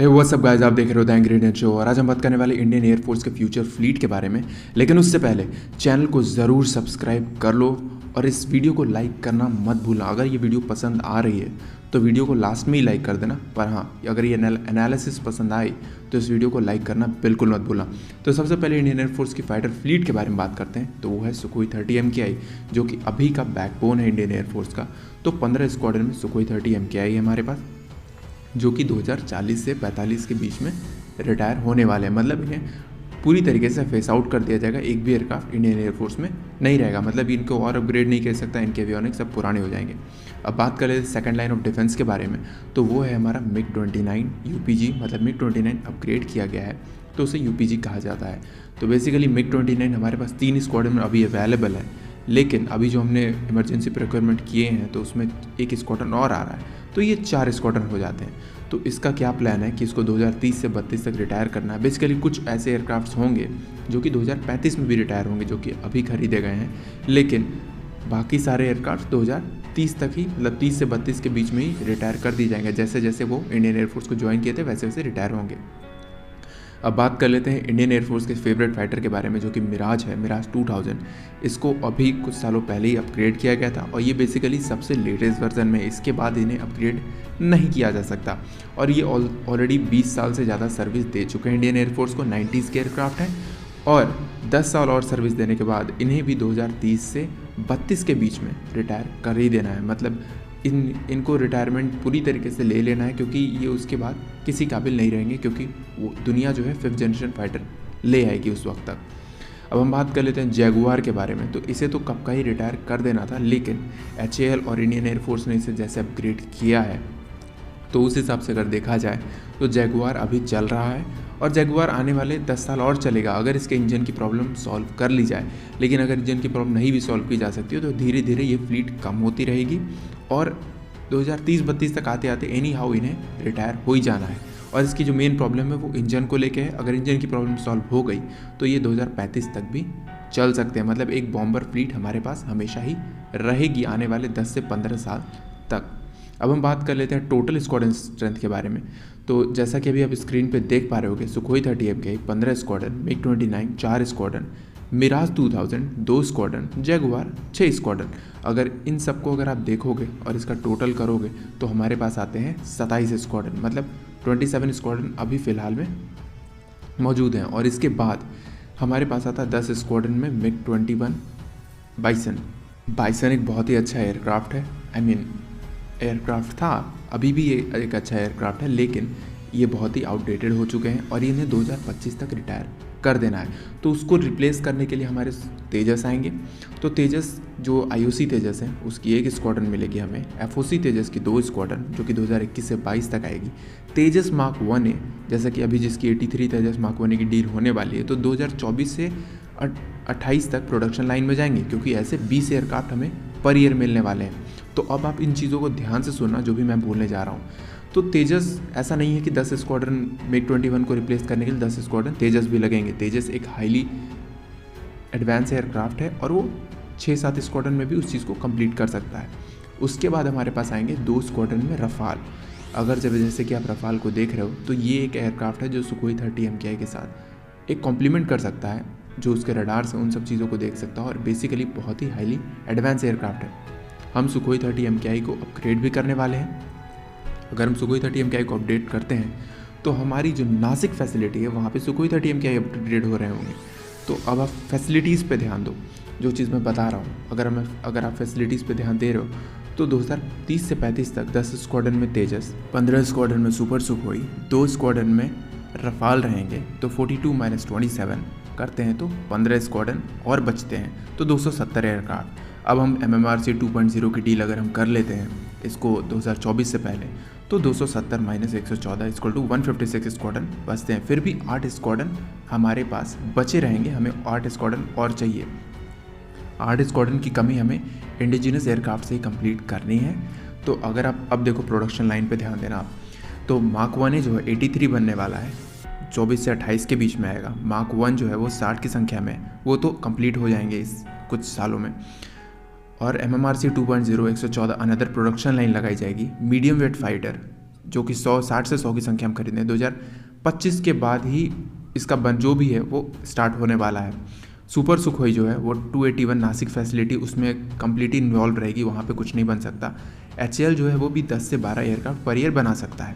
Hey what's up guys, आप देख रहे हो द इंग्रेडिएंट शो और आज हम बात करने वाले इंडियन एयरफोर्स के फ्यूचर फ्लीट के बारे में। लेकिन उससे पहले चैनल को ज़रूर सब्सक्राइब कर लो और इस वीडियो को लाइक करना मत भूलना। अगर ये वीडियो पसंद आ रही है तो वीडियो को लास्ट में ही लाइक कर देना, पर हाँ, अगर ये एनालिसिस पसंद आए तो इस वीडियो को लाइक करना बिल्कुल मत भूलना। तो सबसे पहले इंडियन एयरफोर्स की फाइटर फ्लीट के बारे में बात करते हैं, तो वो है सुखोई 30 MKI, जो कि अभी का बैकबोन है इंडियन एयरफोर्स का। तो 15 स्क्वाड्रन में सुखोई 30 MKI है हमारे पास, जो कि 2040 से 45 के बीच में रिटायर होने वाले हैं। मतलब इन्हें पूरी तरीके से फेस आउट कर दिया जाएगा, एक भी एयरक्राफ्ट इंडियन एयरफोर्स में नहीं रहेगा। मतलब इनको और अपग्रेड नहीं कर सकता, इनके एवियोनिक्स सब पुराने हो जाएंगे। अब बात कर लेते सेकंड लाइन ऑफ डिफेंस के बारे में, तो वो है हमारा MiG-29 UPG। मतलब MiG-29 अपग्रेड किया गया है तो उसे UPG कहा जाता है। तो बेसिकली MiG-29 हमारे पास 3 स्क्वाड्रन में अभी अवेलेबल है, लेकिन अभी जो हमने इमरजेंसी प्रोक्योरमेंट किए हैं तो उसमें एक स्क्वाड्रन और आ रहा है, तो ये 4 स्क्वाड्रन हो जाते हैं। तो इसका क्या प्लान है कि इसको 2030 से 32 तक रिटायर करना है। बेसिकली कुछ ऐसे एयरक्राफ्ट्स होंगे जो कि 2035 में भी रिटायर होंगे, जो कि अभी खरीदे गए हैं, लेकिन बाकी सारे एयरक्राफ्ट 2030 तक ही, मतलब 30 से 32 के बीच में ही रिटायर कर दी जाएंगे। जैसे जैसे वो इंडियन एयरफोर्स को ज्वाइन किए थे वैसे वैसे रिटायर होंगे। अब बात कर लेते हैं इंडियन एयरफोर्स के फेवरेट फाइटर के बारे में, जो कि मिराज है, मिराज 2000। इसको अभी कुछ सालों पहले ही अपग्रेड किया गया था और ये बेसिकली सबसे लेटेस्ट वर्जन में, इसके बाद इन्हें अपग्रेड नहीं किया जा सकता। और ये ऑलरेडी 20 साल से ज़्यादा सर्विस दे चुके हैं इंडियन एयरफोर्स को। 90s के एयरक्राफ्ट हैं और 10 साल और सर्विस देने के बाद इन्हें भी 2030 से 32 के बीच में रिटायर कर ही देना है। मतलब इनको रिटायरमेंट पूरी तरीके से ले लेना है, क्योंकि ये उसके बाद किसी काबिल नहीं रहेंगे, क्योंकि वो दुनिया जो है 5th जनरेशन फाइटर ले आएगी उस वक्त तक। अब हम बात कर लेते हैं जैगुआर के बारे में। तो इसे तो कब का ही रिटायर कर देना था, लेकिन HAL और इंडियन एयरफोर्स ने इसे जैसे अपग्रेड किया है, तो उस हिसाब से अगर देखा जाए तो जैगुआर अभी चल रहा है और जैगुआर आने वाले 10 साल और चलेगा, अगर इसके इंजन की प्रॉब्लम सॉल्व कर ली जाए। लेकिन अगर इंजन की प्रॉब्लम नहीं भी सॉल्व की जा सकती हो तो धीरे धीरे ये फ्लीट कम होती रहेगी और 2030-32 तक आते आते एनी हाउ इन्हें रिटायर हो ही जाना है। और इसकी जो मेन प्रॉब्लम है वो इंजन को लेके है। अगर इंजन की प्रॉब्लम सॉल्व हो गई तो ये 2035 तक भी चल सकते हैं। मतलब एक बॉम्बर फ्लीट हमारे पास हमेशा ही रहेगी आने वाले 10 से 15 साल तक। अब हम बात कर लेते हैं टोटल स्क्वाड्रन स्ट्रेंथ के बारे में। तो जैसा कि अभी आप स्क्रीन पे देख पा रहे होगे, Sukhoi 30 MKI 15 squadron, MiG-29 4 squadron, Mirage 2000 2 squadron, Jaguar 6 squadron. अगर इन सबको अगर आप देखोगे और इसका टोटल करोगे तो हमारे पास आते हैं 27 स्क्वाड्रन। मतलब 27 स्क्वाड्रन अभी फ़िलहाल में मौजूद हैं। और इसके बाद हमारे पास आता है 10 स्क्वाड्रन में MiG-21 बाइसन एक बहुत ही अच्छा एयरक्राफ्ट है। एयरक्राफ्ट था, अभी भी ये एक अच्छा एयरक्राफ्ट है, लेकिन ये बहुत ही आउटडेटेड हो चुके हैं और इन्हें 2025 तक रिटायर कर देना है। तो उसको रिप्लेस करने के लिए हमारे तेजस आएंगे। तो तेजस जो IOC तेजस है उसकी 1 स्क्वाड्रन मिलेगी हमें, FOC तेजस की 2 स्क्वाड्रन, जो कि 2021 से 22 तक आएगी। तेजस मार्क 1A, जैसा कि अभी जिसकी 83 तेजस मार्क 1A की डील होने वाली है, तो 2024 से 28 तक प्रोडक्शन लाइन में जाएंगे, क्योंकि ऐसे 20 एयरक्राफ्ट हमें पर ईयर मिलने वाले हैं। तो अब आप इन चीज़ों को ध्यान से सुनना जो भी मैं बोलने जा रहा हूँ। तो तेजस ऐसा नहीं है कि 10 स्क्वाड्रन MiG-21 को रिप्लेस करने के लिए 10 स्क्वाड्रन तेजस भी लगेंगे। तेजस एक हाईली एडवांस एयरक्राफ्ट है और वो 6-7 स्क्वाड्रन में भी उस चीज़ को कंप्लीट कर सकता है। उसके बाद हमारे पास आएंगे 2 स्क्वाड्रन में रफाल। अगर जैसे कि आप रफाल को देख रहे हो तो ये एक एयरक्राफ्ट है जो सुखोई 30 MKI के साथ एक कॉम्प्लीमेंट कर सकता है, जो उसके रडार से उन सब चीज़ों को देख सकता है और बेसिकली बहुत ही हाईली एडवांस एयरक्राफ्ट है। हम सुखोई 30 MKI को अपग्रेड भी करने वाले हैं। अगर हम सुखोई 30 MKI को अपडेट करते हैं तो हमारी जो नासिक फैसिलिटी है वहाँ पे सुखोई 30 MKI अपग्रेड हो रहे होंगे। तो अब आप फैसिलिटीज़ पे ध्यान दो, जो चीज़ मैं बता रहा हूँ। अगर आप फैसिलिटीज़ पे ध्यान दे रहे हो तो 2030 से 35 तक 10 स्क्वाड्रन में तेजस, 15 स्क्वाड्रन में सुपर सुखोई, 2 स्क्वाड्रन में रफाल रहेंगे। तो 42 - 27 करते हैं तो 15 स्क्वाड्रन और बचते हैं, तो 270 एयरक्राफ्ट। अब हम MMRCA 2.0 की डील अगर हम कर लेते हैं इसको 2024 से पहले, तो 270 - 114 = 156 स्क्वाड्रन बचते हैं। फिर भी 8 स्क्वाड्रन हमारे पास बचे रहेंगे, हमें 8 स्क्वाड्रन और चाहिए। 8 स्क्वाड्रन की कमी हमें इंडिजिनस एयरक्राफ्ट से ही कंप्लीट करनी है। तो अगर आप अब देखो प्रोडक्शन लाइन पे ध्यान देना आप, तो मार्क 1A जो है 83 बनने वाला है, 24 से 28 के बीच में आएगा। मार्क 1 जो है वो 60 की संख्या में, वो तो कंप्लीट हो जाएंगे इस कुछ सालों में। और MMRCA 2.0 114 अनदर प्रोडक्शन लाइन लगाई जाएगी। मीडियम वेट फाइटर जो कि 60 से 100 की संख्या में खरीदने 2025 के बाद ही इसका जो भी है वो स्टार्ट होने वाला है। सुपर सुखोई जो है वो 281 नासिक फैसिलिटी उसमें कम्प्लीटली इन्वॉल्व रहेगी, वहाँ पे कुछ नहीं बन सकता। HAL जो है वो भी 10 से 12 एयरक्राफ्ट पर ईयर बना सकता है।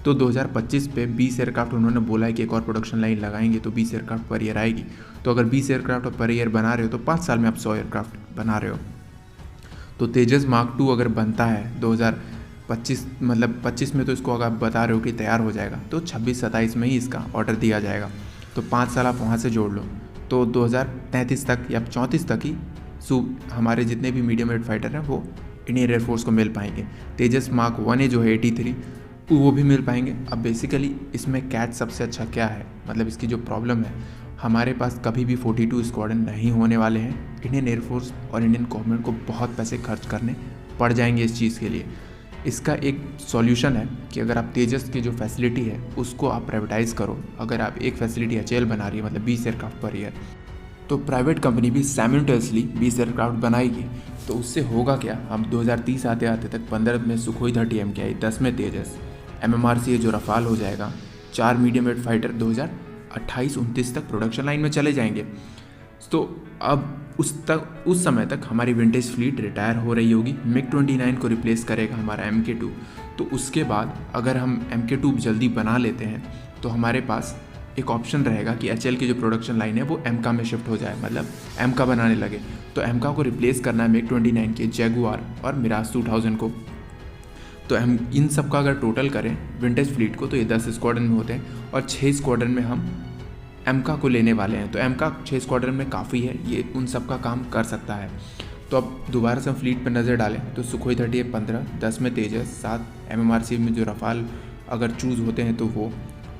तो 2025 पे 20 एयरक्राफ्ट उन्होंने बोला है कि एक और प्रोडक्शन लाइन लगाएंगे तो 20 एयरक्राफ्ट पर ईयर आएगी। तो अगर 20 एयरक्राफ्ट पर ईयर बना रहे हो तो 5 साल में आप 100 एयरक्राफ्ट बना रहे हो। तो तेजस मार्क 2 अगर बनता है 2025 मतलब 25 में, तो इसको अगर आप बता रहे हो कि तैयार हो जाएगा तो 26-27 में ही इसका ऑर्डर दिया जाएगा। तो 5 साल आप वहाँ से जोड़ लो तो 2033 तक या 34 तक ही हमारे जितने भी मीडियम वेट फाइटर हैं वो इंडियन एयरफोर्स को मिल पाएंगे। तेजस मार्क 1 जो है 83 वो भी मिल पाएंगे। अब बेसिकली इसमें कैच सबसे अच्छा क्या है, मतलब इसकी जो प्रॉब्लम है, हमारे पास कभी भी 42 स्क्वाड्रन नहीं होने वाले हैं। इंडियन एयरफोर्स और इंडियन गवर्नमेंट को बहुत पैसे खर्च करने पड़ जाएंगे इस चीज़ के लिए। इसका एक सॉल्यूशन है कि अगर आप तेजस की जो फैसिलिटी है उसको आप प्राइवेटाइज़ करो। अगर आप एक फैसिलिटी HAL बना रही है मतलब 20 एयरक्राफ्ट पर ईयर, तो प्राइवेट कंपनी भी साइमल्टेनियसली 20 एयरक्राफ्ट बनाएगी। तो उससे होगा क्या, हम 2030 आते आते तक 15 में सुखोई 30 MKI, 10 में तेजस, MMRCA जो रफाल हो जाएगा, 4 मीडियम वेट फाइटर 2028-29 तक प्रोडक्शन लाइन में चले जाएंगे। तो अब उस समय तक हमारी विंटेज फ्लीट रिटायर हो रही होगी। MiG-29 को रिप्लेस करेगा हमारा MK2। तो उसके बाद अगर हम MK2 जल्दी बना लेते हैं तो हमारे पास एक ऑप्शन रहेगा कि HAL की जो प्रोडक्शन लाइन है वो MCA में शिफ्ट हो जाए, मतलब MCA बनाने लगे। तो MCA को रिप्लेस करना है MiG-29 के जैगुआर और मिराज 2000 को। तो हम इन सब का अगर टोटल करें विंटेज फ्लीट को तो ये 10 स्क्वाड्रन में होते हैं और 6 स्क्वाड्रन में हम MCA को लेने वाले हैं। तो MCA 6 स्क्वाड्रन में काफ़ी है, ये उन सब का काम कर सकता है। तो अब दोबारा से हम फ्लीट पर नज़र डालें तो सुखोई 30 15, 10 में तेजस, 7 MMRCA में जो रफाल अगर चूज़ होते हैं तो वो,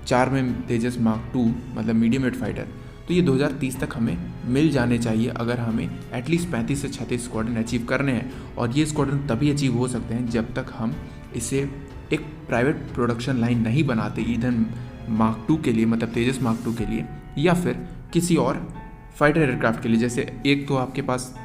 4 में तेजस मार्क 2 मतलब मीडियम वेट फाइटर। तो ये 2030 तक हमें मिल जाने चाहिए अगर हमें एटलीस्ट 35 से 36 स्क्वाड्रन अचीव करने हैं। और ये स्क्वाड्रन तभी अचीव हो सकते हैं जब तक हम इसे एक प्राइवेट प्रोडक्शन लाइन नहीं बनाते, ईधन मार्क 2 के लिए मतलब तेजस मार्क 2 के लिए, या फिर किसी और फाइटर एयरक्राफ्ट के लिए। जैसे एक तो आपके पास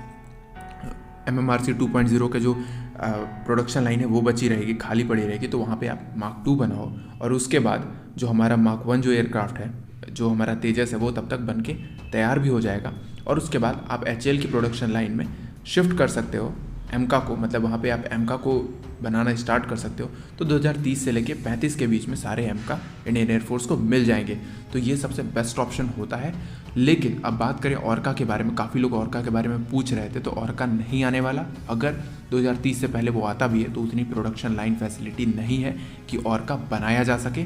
MMRCA 2.0 का जो प्रोडक्शन लाइन है वो बची रहेगी, खाली पड़ी रहेगी, तो वहाँ पे आप मार्क 2 बनाओ और उसके बाद जो हमारा मार्क 1 जो एयरक्राफ्ट है, जो हमारा तेजस है, वो तब तक बन के तैयार भी हो जाएगा। और उसके बाद आप HAL की प्रोडक्शन लाइन में शिफ्ट कर सकते हो MCA को, मतलब वहाँ पे आप MCA को बनाना स्टार्ट कर सकते हो। तो 2030 से लेके 35 के बीच में सारे MCA इंडियन एयरफोर्स को मिल जाएंगे। तो ये सबसे बेस्ट ऑप्शन होता है। लेकिन अब बात करें ऑर्का के बारे में, काफ़ी लोग ऑर्का के बारे में पूछ रहे थे, तो ऑर्का नहीं आने वाला। अगर 2030 से पहले वो आता भी है तो उतनी प्रोडक्शन लाइन फैसिलिटी नहीं है कि ऑर्का बनाया जा सके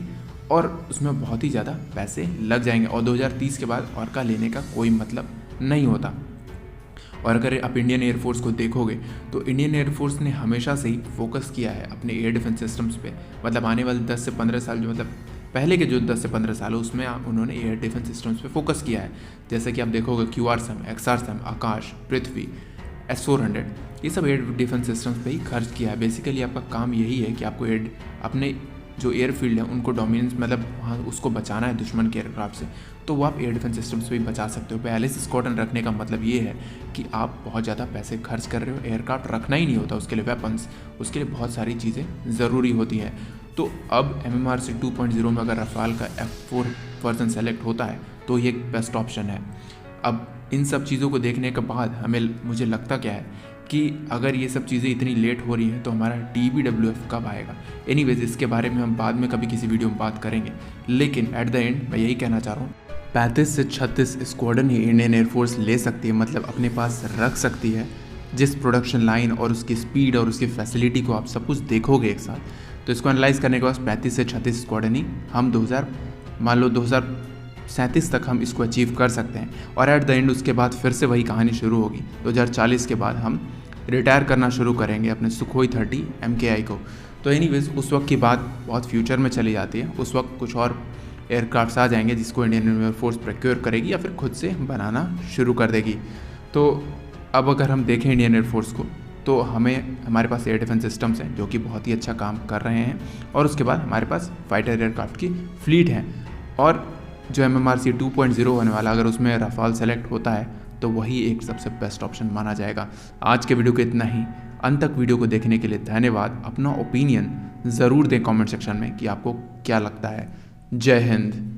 और उसमें बहुत ही ज़्यादा पैसे लग जाएंगे और 2030 के बाद ऑर्का लेने का कोई मतलब नहीं होता। और अगर आप इंडियन एयरफोर्स को देखोगे तो इंडियन एयरफोर्स ने हमेशा से ही फोकस किया है अपने एयर डिफेंस सिस्टम्स पे, मतलब आने वाले 10 से 15 साल जो मतलब पहले के जो 10 से 15 साल है उसमें उन्होंने एयर डिफेंस सिस्टम्स पे फोकस किया है। जैसे कि आप देखोगे QRSAM, XRSAM, आकाश, पृथ्वी, S-400, ये सब एयर डिफेंस सिस्टम्स पे ही खर्च किया है। बेसिकली आपका काम यही है कि आपको अपने जो एयरफील्ड है उनको डोमिनेंस मतलब वहाँ उसको बचाना है दुश्मन के एयरक्राफ्ट से, तो वो आप एयर डिफेंस सिस्टम्स पे भी बचा सकते हो। पहले से स्क्वाड्रन रखने का मतलब ये है कि आप बहुत ज़्यादा पैसे खर्च कर रहे हो। एयरक्राफ्ट रखना ही नहीं होता, उसके लिए वेपन्स, उसके लिए बहुत सारी चीज़ें ज़रूरी होती हैं। तो अब MMRCA 2.0 में अगर रफाल का F4 वर्जन सेलेक्ट होता है तो ये एक बेस्ट ऑप्शन है। अब इन सब चीज़ों को देखने के बाद मुझे लगता क्या है कि अगर ये सब चीज़ें इतनी लेट हो रही हैं तो हमारा TBWF कब आएगा। एनीवेज इसके बारे में हम बाद में कभी किसी वीडियो में बात करेंगे, लेकिन एट द एंड मैं यही कहना चाह रहा हूँ 35 से 36 स्क्वाड्रन ही इंडियन एयरफोर्स ले सकती है, मतलब अपने पास रख सकती है। जिस प्रोडक्शन लाइन और उसकी स्पीड और उसकी फैसिलिटी को आप सब कुछ देखोगे एक साथ, तो इसको एनालाइज करने के बाद 35 से 36 स्क्वाड्रन ही हम 2037 तक हम इसको अचीव कर सकते हैं। और एट द एंड उसके बाद फिर से वही कहानी शुरू होगी। 2040 के बाद हम रिटायर करना शुरू करेंगे अपने सुखोई 30 MKI को। तो एनीवेज उस वक्त की बात बहुत फ्यूचर में चली जाती है। उस वक्त कुछ और एयरक्राफ्ट्स आ जाएंगे जिसको इंडियन एयरफोर्स प्रोक्योर करेगी या फिर खुद से बनाना शुरू कर देगी। तो अब अगर हम देखें इंडियन एयरफोर्स को तो हमारे पास एयर डिफेंस सिस्टम्स हैं जो कि बहुत ही अच्छा काम कर रहे हैं, और उसके बाद हमारे पास फाइटर एयरक्राफ्ट की फ्लीट है। और जो MMRCA 2.0 होने वाला, अगर उसमें रफाल सेलेक्ट होता है तो वही एक सबसे बेस्ट ऑप्शन माना जाएगा। आज के वीडियो को इतना ही। अंत तक वीडियो को देखने के लिए धन्यवाद। अपना ओपिनियन ज़रूर दें कमेंट सेक्शन में कि आपको क्या लगता है। जय हिंद।